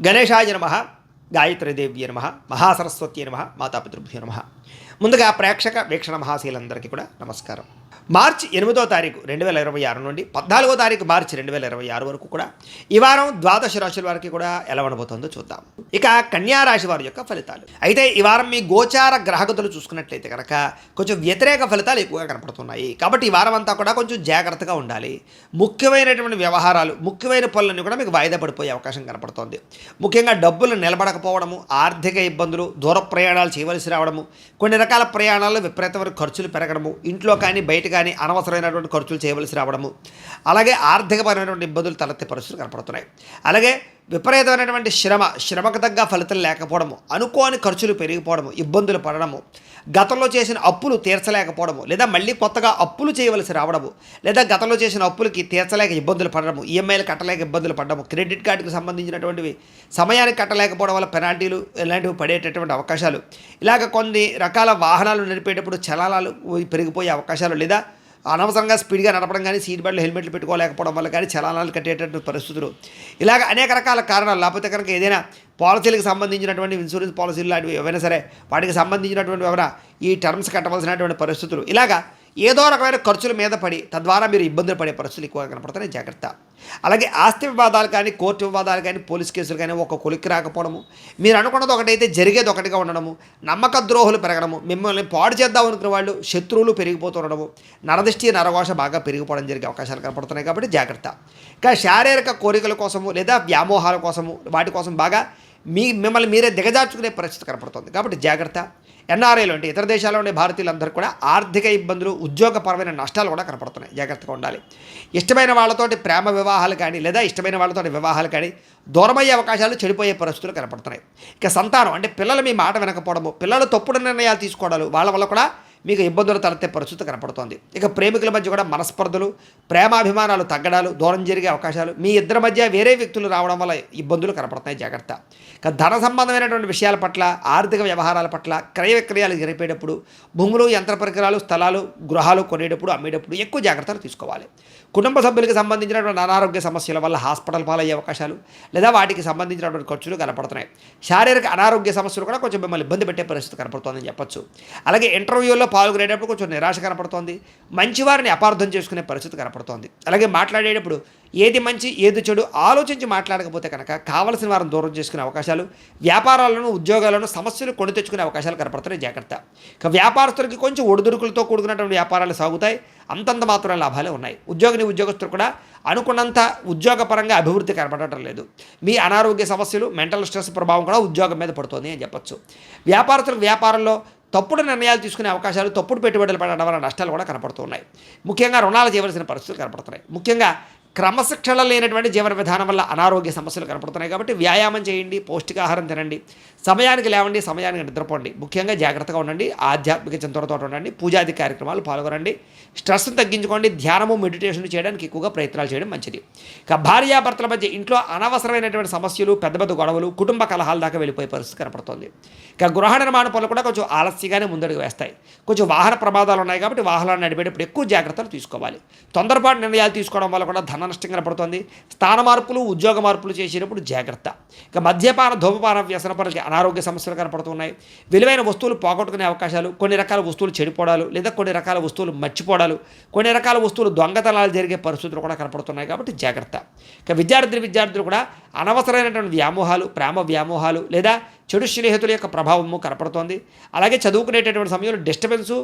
గణేశాయ నమ, గాయత్రీదేవ్య నమ, మహాసరస్వతి నమ, మాతాపితృభ్యో నమ. ముందుగా ప్రేక్షక వీక్షణ మహాశీలందరికీ కూడా నమస్కారం. మార్చి 8వ తారీఖు 2026 నుండి 14వ తారీఖు మార్చి 2026 వరకు కూడా ఈ వారం ద్వాదశ రాశుల వారికి కూడా ఎలా ఉండబోతుందో చూద్దాం. ఇక కన్యా రాశి వారి యొక్క ఫలితాలు. అయితే ఈ వారం మీ గోచార గ్రహగతులు చూసుకున్నట్లయితే కనుక కొంచెం వ్యతిరేక ఫలితాలు ఎక్కువగా కనపడుతున్నాయి. కాబట్టి ఈ వారం అంతా కూడా కొంచెం జాగ్రత్తగా ఉండాలి. ముఖ్యమైనటువంటి వ్యవహారాలు, ముఖ్యమైన పనులన్నీ కూడా మీకు వాయిదా పడిపోయే అవకాశం కనపడుతోంది. ముఖ్యంగా డబ్బులు నిలబడకపోవడము, ఆర్థిక ఇబ్బందులు, దూర ప్రయాణాలు చేయవలసి రావడము, కొన్ని రకాల ప్రయాణాల్లో విపరీతమైన ఖర్చులు పెరగడము, ఇంట్లో కానీ బయట కానీ అనవసరమైనటువంటి ఖర్చులు చేయవలసి రావడము, అలాగే ఆర్థికపరమైనటువంటి ఇబ్బందులు తలెత్తే పరిస్థితులు కనపడుతున్నాయి. అలాగే విపరీతమైనటువంటి శ్రమకు తగ్గ ఫలితం లేకపోవడము, అనుకోని ఖర్చులు పెరిగిపోవడము, ఇబ్బందులు పడడము, గతంలో చేసిన అప్పులు తీర్చలేకపోవడము, లేదా మళ్ళీ కొత్తగా అప్పులు చేయవలసి రావడము, లేదా గతంలో చేసిన అప్పులకి తీర్చలేక ఇబ్బందులు పడడము, ఈఎంఐలు కట్టలేక ఇబ్బందులు పడడము, క్రెడిట్ కార్డుకి సంబంధించినటువంటివి సమయానికి కట్టలేకపోవడం వల్ల పెనాల్టీలు ఇలాంటివి పడేటటువంటి అవకాశాలు, ఇలాగ కొన్ని రకాల వాహనాలు నడిపేటప్పుడు చలానాలు పెరిగిపోయే అవకాశాలు, లేదా అనవసరంగా స్పీడ్గా నడపడం కానీ, సీట్ బెల్ట్లు హెల్మెట్లు పెట్టుకోలేకపోవడం వల్ల కానీ చలానాలు కట్టేటటువంటి పరిస్థితులు, ఇలాగ అనేక రకాల కారణాలు. లేకపోతే కనుక ఏదైనా పాలసీలకు సంబంధించినటువంటి ఇన్సూరెన్స్ పాలసీలు లాంటివి ఏవైనా సరే వాటికి సంబంధించినటువంటి ఎవరైనా ఈ టర్మ్స్ కట్టవలసినటువంటి పరిస్థితులు, ఇలాగా ఏదో రకమైన ఖర్చుల మీద పడి తద్వారా మీరు ఇబ్బందులు పడే పరిస్థితులు ఎక్కువగా కనపడుతున్నాయి. జాగ్రత్త. అలాగే ఆస్తి వివాదాలు కానీ, కోర్టు వివాదాలు కానీ, పోలీస్ కేసులు కానీ ఒక కొలిక్కి రాకపోవడము, మీరు అనుకున్నది ఒకటైతే జరిగేది ఒకటిగా ఉండడము, నమ్మక ద్రోహులు పెరగడము, మిమ్మల్ని పాడు చేద్దాం అనుకున్న వాళ్ళు శత్రువులు పెరిగిపోతుండడము, నరదిష్టి నరఘోష బాగా పెరిగిపోవడం జరిగే అవకాశాలు కనపడుతున్నాయి. కాబట్టి జాగ్రత్త. ఇంకా శారీరక కోరికల కోసము లేదా వ్యామోహాల కోసము వాటి కోసం బాగా మిమ్మల్ని మీరే దిగజార్చుకునే పరిస్థితి కనపడుతుంది. కాబట్టి జాగ్రత్త. ఎన్ఆర్ఐలు అంటే ఇతర దేశాల్లో ఉండే భారతీయులందరూ కూడా ఆర్థిక ఇబ్బందులు, ఉద్యోగపరమైన నష్టాలు కూడా కనపడుతున్నాయి. జాగ్రత్తగా ఉండాలి. ఇష్టమైన వాళ్ళతోటి ప్రేమ వివాహాలు కానీ, లేదా ఇష్టమైన వాళ్ళతోటి వివాహాలు కానీ దూరమయ్యే అవకాశాలు, చెడిపోయే పరిస్థితులు కనపడుతున్నాయి. ఇక సంతానం అంటే పిల్లలు మీ మాట వినకపోవడము, పిల్లలు తప్పుడు నిర్ణయాలు తీసుకోవడాలు, వాళ్ళ వల్ల కూడా మీకు ఇబ్బందులు తలెత్తే పరిస్థితి కనపడుతోంది. ఇక ప్రేమికుల మధ్య కూడా మనస్పర్ధలు, ప్రేమాభిమానాలు తగ్గడాలు, దూరం జరిగే అవకాశాలు, మీ ఇద్దరి మధ్య వేరే వ్యక్తులు రావడం వల్ల ఇబ్బందులు కనపడుతున్నాయి. జాగ్రత్త. ఇక ధన సంబంధమైనటువంటి విషయాల పట్ల, ఆర్థిక వ్యవహారాల పట్ల, క్రయ విక్రయాలు జరిపేటప్పుడు, భూములు, యంత్ర పరికరాలు, స్థలాలు, గృహాలు కొనేటప్పుడు, అమ్మేటప్పుడు ఎక్కువ జాగ్రత్తలు తీసుకోవాలి. కుటుంబ సభ్యులకు సంబంధించినటువంటి అనారోగ్య సమస్యల వల్ల హాస్పిటల్ పాలయ్యే అవకాశాలు, లేదా వాటికి సంబంధించినటువంటి ఖర్చులు కనపడుతున్నాయి. శారీరక అనారోగ్య సమస్యలు కూడా కొంచెం మిమ్మల్ని ఇబ్బంది పెట్టే పరిస్థితి కనపడుతుందని చెప్పొచ్చు. అలాగే ఇంటర్వ్యూలో పాల్గొనేటప్పుడు కొంచెం నిరాశ కనపడుతోంది. మంచివారిని అపార్థం చేసుకునే పరిస్థితి కనపడుతోంది. అలాగే మాట్లాడేటప్పుడు ఏది మంచి ఏది చెడు ఆలోచించి మాట్లాడకపోతే కనుక కావలసిన వారిని దూరం చేసుకునే అవకాశాలు, వ్యాపారాలను, ఉద్యోగాలను సమస్యలు కొని తెచ్చుకునే అవకాశాలు కనపడుతున్నాయి. జాగ్రత్త. ఇక వ్యాపారస్తులకి కొంచెం ఒడిదుడుకులతో కూడుకున్నటువంటి వ్యాపారాలు సాగుతాయి. అంతంత మాత్రమే లాభాలే ఉన్నాయి. ఉద్యోగస్తులు కూడా అనుకున్నంత ఉద్యోగపరంగా అభివృద్ధి కనపడటం లేదు. మీ అనారోగ్య సమస్యలు, మెంటల్ స్ట్రెస్ ప్రభావం కూడా ఉద్యోగం మీద పడుతుంది అని చెప్పచ్చు. వ్యాపారస్తులకు వ్యాపారంలో తప్పుడు నిర్ణయాలు తీసుకునే అవకాశాలు, తప్పుడు పెట్టుబడులు పడడం వల్ల నష్టాలు కూడా కనపడుతున్నాయి. ముఖ్యంగా రుణాలు చేయవలసిన పరిస్థితులు కనపడుతున్నాయి. ముఖ్యంగా క్రమశిక్షణ లేనటువంటి జీవన విధానం వల్ల అనారోగ్య సమస్యలు కనపడుతున్నాయి. కాబట్టి వ్యాయామం చేయండి, పౌష్టికాహారం తినండి, సమయానికి లేవండి, సమయానికి నిద్రపోండి. ముఖ్యంగా జాగ్రత్తగా ఉండండి. ఆధ్యాత్మిక చింతనతో ఉండండి. పూజాది కార్యక్రమాలు పాల్గొనండి. స్ట్రెస్ను తగ్గించుకోండి. ధ్యానము, మెడిటేషన్ చేయడానికి ఎక్కువగా ప్రయత్నాలు చేయడం మంచిది. ఇక భార్యాభర్తల మధ్య ఇంట్లో అనవసరమైనటువంటి సమస్యలు, పెద్ద పెద్ద గొడవలు, కుటుంబ కలహాల దాకా వెళ్ళిపోయే పరిస్థితి కనపడుతుంది. ఇక గృహ నిర్మాణ పనులు కూడా కొంచెం ఆలస్యంగానే ముందడుగు వేస్తాయి. కొంచెం వాహన ప్రమాదాలు ఉన్నాయి. కాబట్టి వాహనాలు నడిపేటప్పుడు ఎక్కువ జాగ్రత్తలు తీసుకోవాలి. తొందరపాటు నిర్ణయాలు తీసుకోవడం వల్ల కూడా ధన నష్టం కనపడుతుంది. స్థాన మార్పులు, ఉద్యోగ మార్పులు చేసేటప్పుడు జాగ్రత్త. ఇక మద్యపాన, ధూమపాన వ్యసన పనులకి అనారోగ్య సమస్యలు కనపడుతున్నాయి. విలువైన వస్తువులు పోగొట్టుకునే అవకాశాలు, కొన్ని రకాల వస్తువులు చెడిపోవడాలు, లేదా కొన్ని రకాల వస్తువులు మర్చిపోవడాలు, కొన్ని రకాల వస్తువులు దొంగతనాలు జరిగే పరిస్థితులు కూడా కనపడుతున్నాయి. కాబట్టి జాగ్రత్త. ఇక విద్యార్థులు కూడా అనవసరమైనటువంటి వ్యామోహాలు, ప్రేమ వ్యామోహాలు, లేదా చెడు స్నేహితుల యొక్క ప్రభావము కనపడుతోంది. అలాగే చదువుకునేటటువంటి సమయంలో డిస్టర్బెన్సు,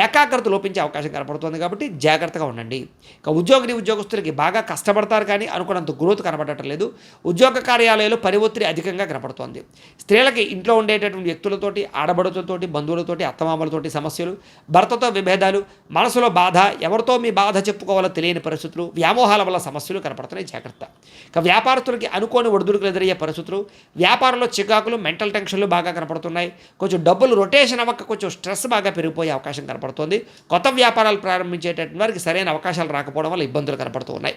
ఏకాగ్రత లోపించే అవకాశం కనపడుతుంది. కాబట్టి జాగ్రత్తగా ఉండండి. ఇక ఉద్యోగస్తులకి బాగా కష్టపడతారు కానీ అనుకున్నంత గ్రోత్ కనపడటం లేదు. ఉద్యోగ కార్యాలయాలు పని ఒత్తిడి అధికంగా కనపడుతోంది. స్త్రీలకి ఇంట్లో ఉండేటటువంటి వ్యక్తులతోటి, ఆడబడులతోటి, బంధువులతోటి, అత్తమామలతోటి సమస్యలు, భర్తతో విభేదాలు, మనసులో బాధ, ఎవరితో మీ బాధ చెప్పుకోవాలో తెలియని పరిస్థితులు, వ్యామోహాల వల్ల సమస్యలు కనపడుతున్నాయి. జాగ్రత్త. ఇక వ్యాపారస్తులకి అనుకోని ఒడిదుడుకులు ఎదురయ్యే పరిస్థితులు, వ్యాపారంలో చికాకులు, మెంటల్ టెన్షన్లు బాగా కనపడుతున్నాయి. కొంచెం డబ్బులు రొటేషన్ అవ్వక కొంచెం స్ట్రెస్ బాగా పెరిగిపోయే అవకాశం కనపడుతుంది. కొత్త వ్యాపారాలు ప్రారంభించేటటువంటి వారికి సరైన అవకాశాలు రాకపోవడం వల్ల ఇబ్బందులు కనపడుతూ ఉన్నాయి.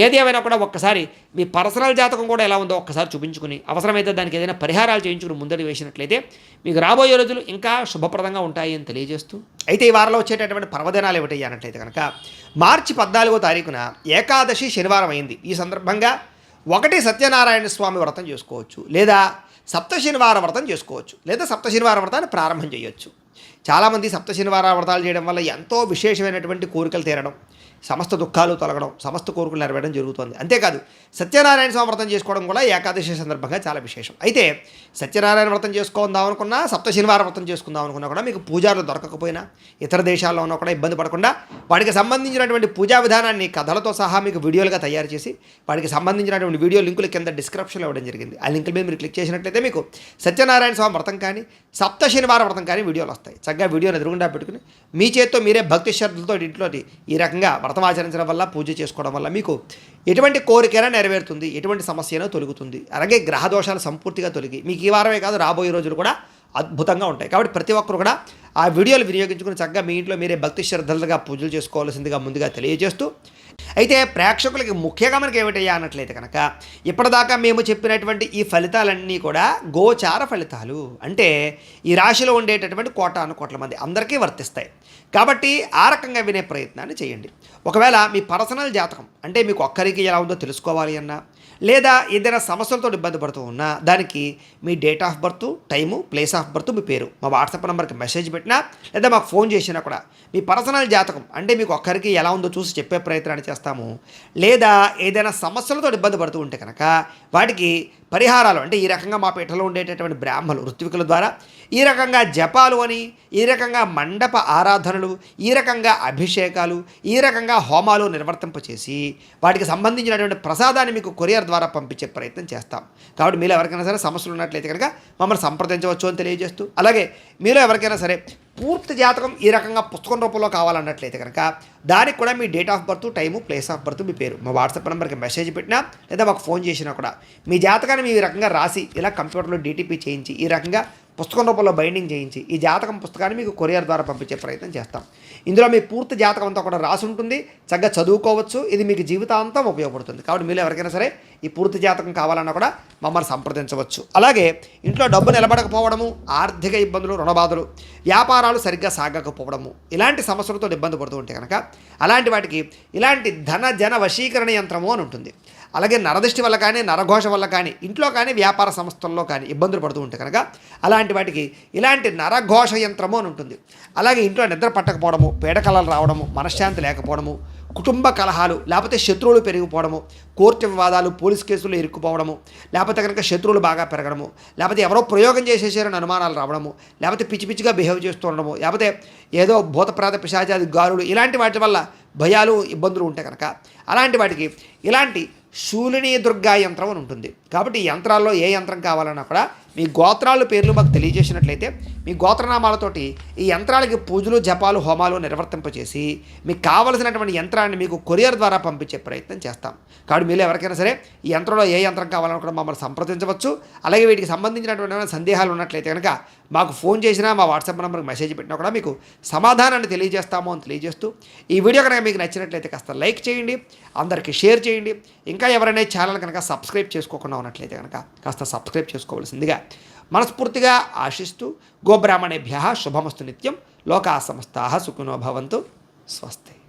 ఏది ఏమైనా కూడా ఒక్కసారి మీ పర్సనల్ జాతకం కూడా ఎలా ఉందో ఒక్కసారి చూపించుకుని, అవసరమైతే దానికి ఏదైనా పరిహారాలు చేయించుకుని ముందడి వేసినట్లయితే మీకు రాబోయే రోజులు ఇంకా శుభప్రదంగా ఉంటాయి అని తెలియజేస్తూ, అయితే ఈ వారంలో వచ్చేటటువంటి పర్వదినాలు ఏమిటి అన్నట్లయితే కనుక మార్చి 14వ తారీఖున ఏకాదశి శనివారం అయింది. ఈ సందర్భంగా ఒకటి సత్యనారాయణ స్వామి వ్రతం చేసుకోవచ్చు, లేదా సప్త శనివార వ్రతం చేసుకోవచ్చు, లేదా సప్త శనివార వ్రతాన్ని ప్రారంభం చేయొచ్చు. చాలామంది సప్త శనివార వ్రతాలు చేయడం వల్ల ఎంతో విశేషమైనటువంటి కోరికలు తీరడం, సమస్త దుఃఖాలు తొలగడం, సమస్త కోరికలు నెరవేరడం జరుగుతుంది. అంతేకాదు సత్యనారాయణ స్వామి వ్రతం చేసుకోవడం కూడా ఏకాదశి సందర్భంగా చాలా విశేషం. అయితే సత్యనారాయణ వ్రతం చేసుకుందాం అనుకున్నా, సప్త శనివార వ్రతం చేసుకుందాం అనుకున్నా కూడా మీకు పూజారులు దొరకకపోయినా, ఇతర దేశాల్లో ఉన్నా కూడా ఇబ్బంది పడకుండా వాటికి సంబంధించినటువంటి పూజా విధానాన్ని కథలతో సహా మీకు వీడియోలుగా తయారు చేసి వాటికి సంబంధించినటువంటి వీడియో లింకులు కింద డిస్క్రిప్షన్లో ఇవ్వడం జరిగింది. ఆ లింకుల మీద మీరు క్లిక్ చేసినట్లయితే మీకు సత్యనారాయణ స్వామి వ్రతం కానీ, సప్త శనివార వ్రతం కానీ వీడియోలు వస్తాయి. చక్కగా వీడియోని ఎదురుగుండా పెట్టుకుని మీ చేత్తో మీరే భక్తి శ్రద్ధలతో ఇంట్లో ఈ రకంగా వ్రతం ఆచరించడం వల్ల, పూజ చేసుకోవడం వల్ల మీకు ఎటువంటి కోరికైనా నెరవేరుతుంది, ఎటువంటి సమస్య అయినా తొలుగుతుంది. అలాగే గ్రహ దోషాలు సంపూర్తిగా తొలగి మీకు ఈ వారమే కాదు రాబోయే రోజులు కూడా అద్భుతంగా ఉంటాయి. కాబట్టి ప్రతి ఒక్కరు కూడా ఆ వీడియోలు వినియోగించుకుని చక్కగా మీ ఇంట్లో మీరే భక్తి శ్రద్ధలుగా పూజలు చేసుకోవాల్సిందిగా ముందుగా తెలియజేస్తూ, అయితే ప్రేక్షకులకి ముఖ్యంగా మనకి ఏమిటయ్యా అన్నట్లయితే కనుక ఇప్పటిదాకా మేము చెప్పినటువంటి ఈ ఫలితాలన్నీ కూడా గోచార ఫలితాలు, అంటే ఈ రాశిలో ఉండేటటువంటి కోటాను కోట్ల మంది అందరికీ వర్తిస్తాయి. కాబట్టి ఆ రకంగా వినే ప్రయత్నాన్ని చేయండి. ఒకవేళ మీ పర్సనల్ జాతకం అంటే మీకు ఒక్కరికి ఎలా ఉందో తెలుసుకోవాలి అన్నా, లేదా ఏదైనా సమస్యలతో ఇబ్బంది పడుతూ ఉన్నా దానికి మీ date of birth, time, place of birth, మీ పేరు మా వాట్సాప్ నెంబర్కి మెసేజ్ పెట్టినా లేదా మాకు ఫోన్ చేసినా కూడా మీ పర్సనల్ జాతకం అంటే మీకు ఒక్కరికి ఎలా ఉందో చూసి చెప్పే ప్రయత్నాన్ని చేస్తాము. లేదా ఏదైనా సమస్యలతో ఇబ్బంది పడుతూ ఉంటే కనుక వాటికి పరిహారాలు అంటే ఈ రకంగా మా పీఠలో ఉండేటటువంటి బ్రాహ్మణులు ఋత్వికుల ద్వారా ఈ రకంగా జపాలు అని, ఈ రకంగా మండప ఆరాధనలు, ఈ రకంగా అభిషేకాలు, ఈ రకంగా హోమాలు నిర్వర్తింపచేసి వాటికి సంబంధించినటువంటి ప్రసాదాన్ని మీకు కొరియర్ ద్వారా పంపించే ప్రయత్నం చేస్తాం. కాబట్టి మీలో ఎవరికైనా సరే సమస్యలు ఉన్నట్లయితే కనుక మమ్మల్ని సంప్రదించవచ్చు అని తెలియజేస్తూ, అలాగే మీలో ఎవరికైనా సరే పూర్తి జాతకం ఈ రకంగా పుస్తకం రూపంలో కావాలన్నట్లయితే కనుక దానికి కూడా మీ date of birth, time, place of birth, మీ పేరు మా వాట్సాప్ నెంబర్కి మెసేజ్ పెట్టినా లేదా మాకు ఫోన్ చేసినా కూడా మీ జాతకాన్ని మీ రకంగా రాసి ఇలా కంప్యూటర్లో డీటీపీ చేయించి ఈ రకంగా పుస్తకం రూపంలో బైండింగ్ చేయించి ఈ జాతకం పుస్తకాన్ని మీకు కొరియర్ ద్వారా పంపించే ప్రయత్నం చేస్తాం. ఇందులో మీ పూర్తి జాతకం అంతా కూడా రాసి ఉంటుంది, చక్కగా చదువుకోవచ్చు. ఇది మీకు జీవితాంతం ఉపయోగపడుతుంది. కాబట్టి మీరు ఎవరికైనా సరే ఈ పూర్తి జాతకం కావాలన్నా కూడా మమ్మల్ని సంప్రదించవచ్చు. అలాగే ఇంట్లో డబ్బు నిలబడకపోవడము, ఆర్థిక ఇబ్బందులు, రుణబాధలు, వ్యాపారాలు సరిగ్గా సాగకపోవడము, ఇలాంటి సమస్యలతో ఇబ్బంది పడుతూ ఉంటే కనుక అలాంటి వాటికి ఇలాంటి ధన జన వశీకరణ యంత్రము అని ఉంటుంది. అలాగే నరదృష్టి వల్ల కానీ, నరఘోష వల్ల కానీ, ఇంట్లో కానీ, వ్యాపార సంస్థల్లో కానీ ఇబ్బందులు పడుతూ ఉంటే కనుక అలాంటి వాటికి ఇలాంటి నరఘోష యంత్రము అని ఉంటుంది. అలాగే ఇంట్లో నిద్ర పట్టకపోవడము, పీడకలలు రావడము, మనశ్శాంతి లేకపోవడము, కుటుంబ కలహాలు, లేకపోతే శత్రువులు పెరిగిపోవడము, కోర్టు వివాదాలు, పోలీస్ కేసులు ఇరుక్కుపోవడము, లేకపోతే కనుక శత్రువులు బాగా పెరగడము, లేకపోతే ఎవరో ప్రయోగం చేసేసారని అనుమానాలు రావడము, లేకపోతే పిచ్చి పిచ్చిగా బిహేవ్ చేస్తూ ఉండడము, లేకపోతే ఏదో భూతప్రాత పిశాచాది గారులు, ఇలాంటి వాటి వల్ల భయాలు, ఇబ్బందులు ఉంటే కనుక అలాంటి వాటికి ఇలాంటి శూలిని దుర్గా యంత్రం అని ఉంటుంది. కాబట్టి ఈ యంత్రాల్లో ఏ యంత్రం కావాలన్నా కూడా మీ గోత్రాలు పేర్లు మాకు తెలియజేసినట్లయితే మీ గోత్రనామాలతోటి ఈ యంత్రాలకి పూజలు, జపాలు, హోమాలు నిర్వర్తింపచేసి మీకు కావలసినటువంటి యంత్రాన్ని మీకు కొరియర్ ద్వారా పంపించే ప్రయత్నం చేస్తాం. కాబట్టి మీరు ఎవరికైనా సరే ఈ యంత్రంలో ఏ యంత్రం కావాలన్నా కూడా మమ్మల్ని సంప్రదించవచ్చు. అలాగే వీటికి సంబంధించినటువంటి సందేహాలు ఉన్నట్లయితే కనుక మాకు ఫోన్ చేసినా, మా వాట్సాప్ నెంబర్కి మెసేజ్ పెట్టినా కూడా మీకు సమాధానాన్ని తెలియజేస్తాము అని తెలియజేస్తూ, ఈ వీడియో కనుక మీకు నచ్చినట్లయితే కాస్త లైక్ చేయండి, అందరికీ షేర్ చేయండి. ఇంకా ఎవరైనా ఛానల్ కనుక సబ్స్క్రైబ్ చేసుకోకుండా ఉన్నట్లయితే కనుక కాస్త సబ్స్క్రైబ్ చేసుకోవాల్సిందిగా మనస్ఫూర్తిగా ఆశిస్తూ, గోబ్రాహ్మణేభ్యః శుభమస్తు నిత్యం, లోకా సమస్తాః సుఖినో భవంతు, స్వస్తి.